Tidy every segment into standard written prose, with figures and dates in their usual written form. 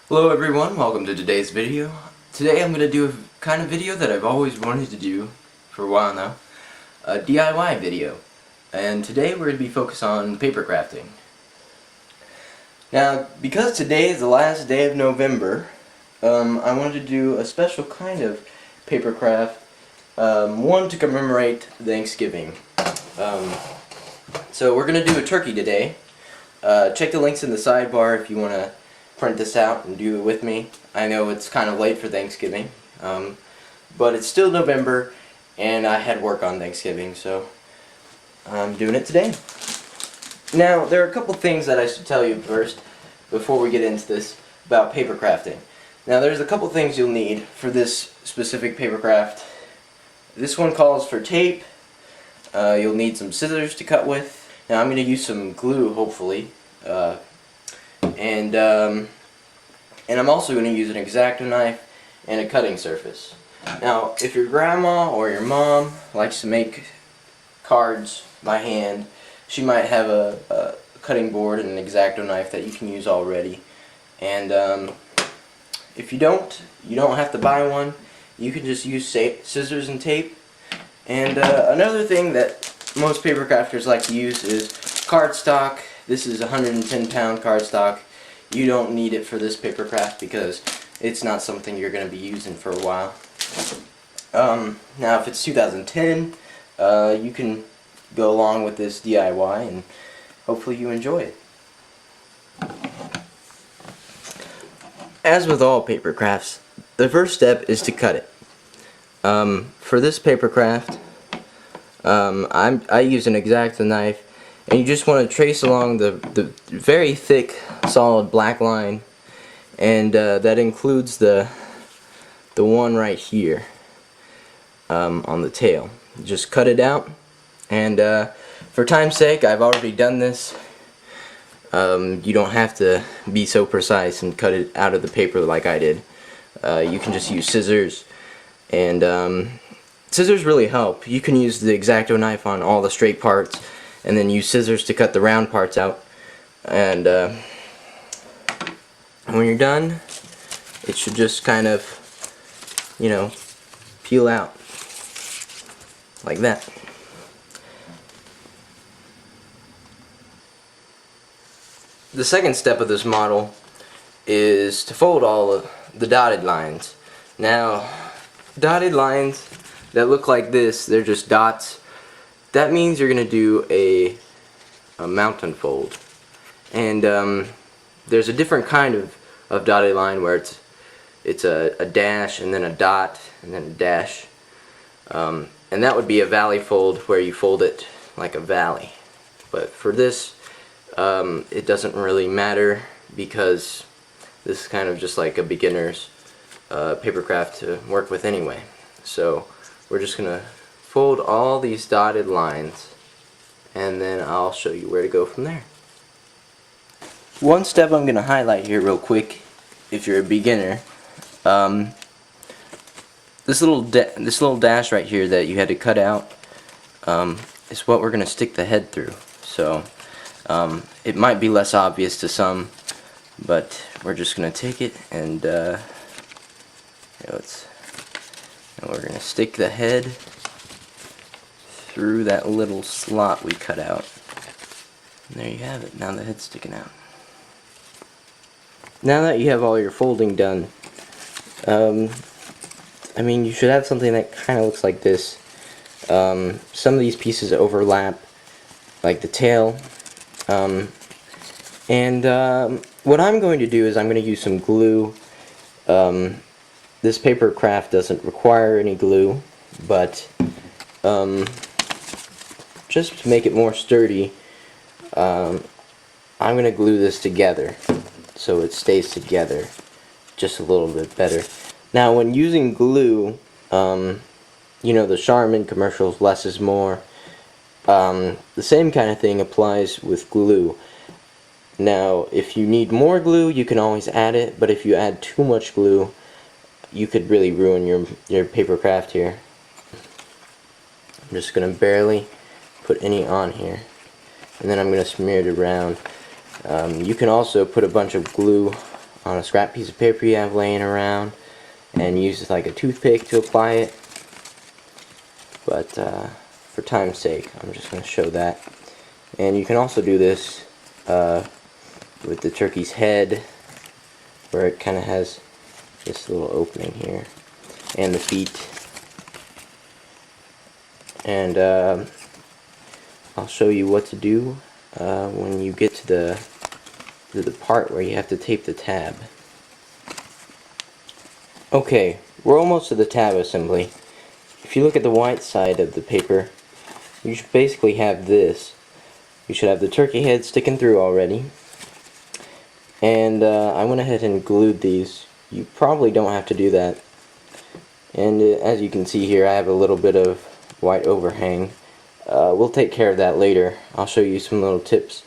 Hello everyone, welcome to today's video. Today I'm going to do a kind of video that I've always wanted to do for a while now. A DIY video. And today we're going to be focused on paper crafting. Now, because today is the last day of November, I wanted to do a special kind of paper craft, one to commemorate Thanksgiving. So we're going to do a turkey today. Check the links in the sidebar if you want to print this out and do it with me. I know it's kind of late for Thanksgiving, but it's still November and I had work on Thanksgiving, so I'm doing it today. Now, there are a couple things that I should tell you first before we get into this about paper crafting. Now, there's a couple things you'll need for this specific paper craft. This one calls for tape. You'll need some scissors to cut with. Now, I'm going to use some glue, hopefully. And I'm also going to use an X-Acto knife and a cutting surface. Now, if your grandma or your mom likes to make cards by hand, she might have a cutting board and an X-Acto knife that you can use already. And if you don't have to buy one. You can just use scissors and tape. And another thing that most paper crafters like to use is cardstock. This is 110-pound cardstock. You don't need it for this paper craft because it's not something you're going to be using for a while. Now, if it's 2010, you can go along with this DIY and hopefully you enjoy it. As with all paper crafts, the first step is to cut it. For this paper craft, I use an X-Acto knife, and you just want to trace along the very thick, solid black line, and that includes the one right here on the tail. Just cut it out, and for time's sake, I've already done this. You don't have to be so precise and cut it out of the paper like I did. You can just use scissors, and scissors really help. You can use the X-Acto knife on all the straight parts, and then use scissors to cut the round parts out. And when you're done, it should just kind of, peel out like that. The second step of this model is to fold all of the dotted lines. Now, dotted lines that look like this, they're just dots. That means you're going to do a mountain fold. And there's a different kind of dotted line where it's a dash and then a dot and then a dash. And that would be a valley fold where you fold it like a valley. But for this, it doesn't really matter because this is kind of just like a beginner's paper craft to work with anyway. So we're just going to fold all these dotted lines, and then I'll show you where to go from there. One step I'm going to highlight here real quick, if you're a beginner, this little dash right here that you had to cut out is what we're going to stick the head through. So it might be less obvious to some, but we're just going to take it and we're going to stick the head through that little slot we cut out. And there you have it. Now the head's sticking out. Now that you have all your folding done, you should have something that kind of looks like this. Some of these pieces overlap, like the tail. What I'm going to do is I'm going to use some glue. This paper craft doesn't require any glue, but just to make it more sturdy, I'm going to glue this together so it stays together just a little bit better. Now, when using glue, the Charmin commercials, less is more. The same kind of thing applies with glue. Now, if you need more glue, you can always add it, but if you add too much glue, you could really ruin your paper craft here. I'm just going to barely put any on here, and then I'm going to smear it around. You can also put a bunch of glue on a scrap piece of paper you have laying around and use like a toothpick to apply it. But for time's sake, I'm just going to show that. And you can also do this with the turkey's head, where it kind of has this little opening here, and the feet. And I'll show you what to do when you get to the part where you have to tape the tab. Okay, we're almost to the tab assembly. If you look at the white side of the paper, you should basically have this. You should have the turkey head sticking through already. And I went ahead and glued these. You probably don't have to do that. And as you can see here, I have a little bit of white overhang. We'll take care of that later. I'll show you some little tips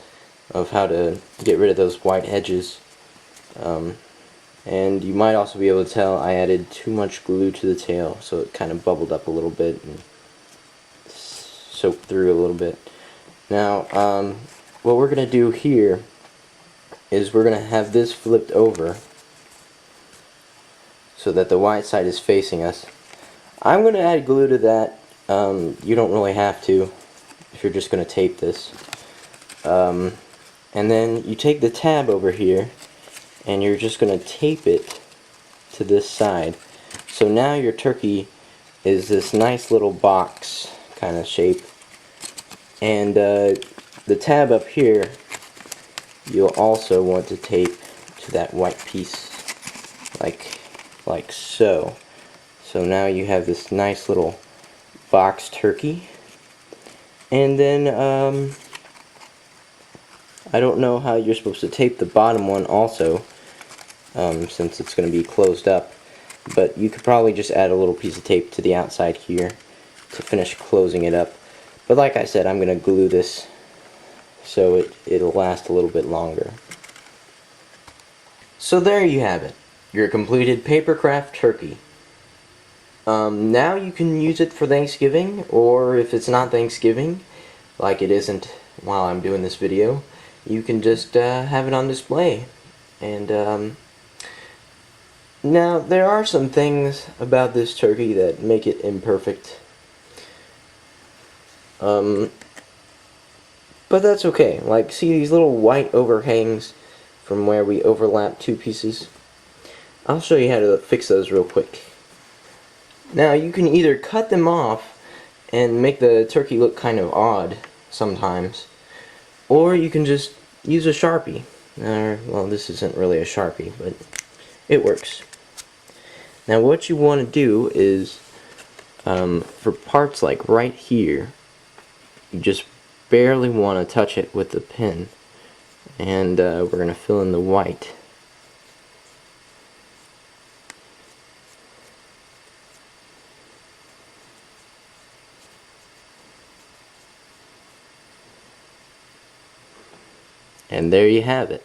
of how to get rid of those white edges. And you might also be able to tell I added too much glue to the tail, so it kind of bubbled up a little bit and soaked through a little bit. Now, what we're going to do here is we're going to have this flipped over so that the white side is facing us. I'm going to add glue to that. You don't really have to if you're just going to tape this. And then you take the tab over here and you're just going to tape it to this side. So now your turkey is this nice little box kind of shape. And the tab up here, you'll also want to tape to that white piece, like so. So now you have this nice little box turkey. And then I don't know how you're supposed to tape the bottom one also, since it's going to be closed up, but you could probably just add a little piece of tape to the outside here to finish closing it up. But like I said, I'm going to glue this so it'll last a little bit longer. So there you have it, your completed Papercraft turkey. Now you can use it for Thanksgiving, or if it's not Thanksgiving, like it isn't while I'm doing this video, you can just have it on display. And now there are some things about this turkey that make it imperfect. But that's okay. Like, see these little white overhangs from where we overlap two pieces? I'll show you how to fix those real quick. Now you can either cut them off and make the turkey look kind of odd sometimes, or you can just use a Sharpie. Well, this isn't really a Sharpie, but it works. Now what you want to do is, for parts like right here, you just barely want to touch it with the pen, and we're going to fill in the white. And there you have it.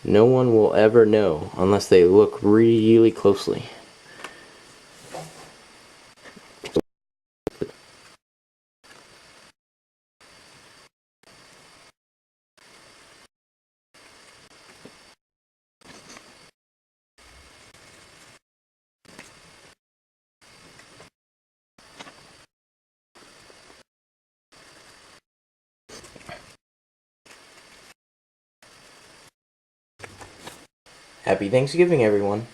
No one will ever know unless they look really closely. Happy Thanksgiving, everyone.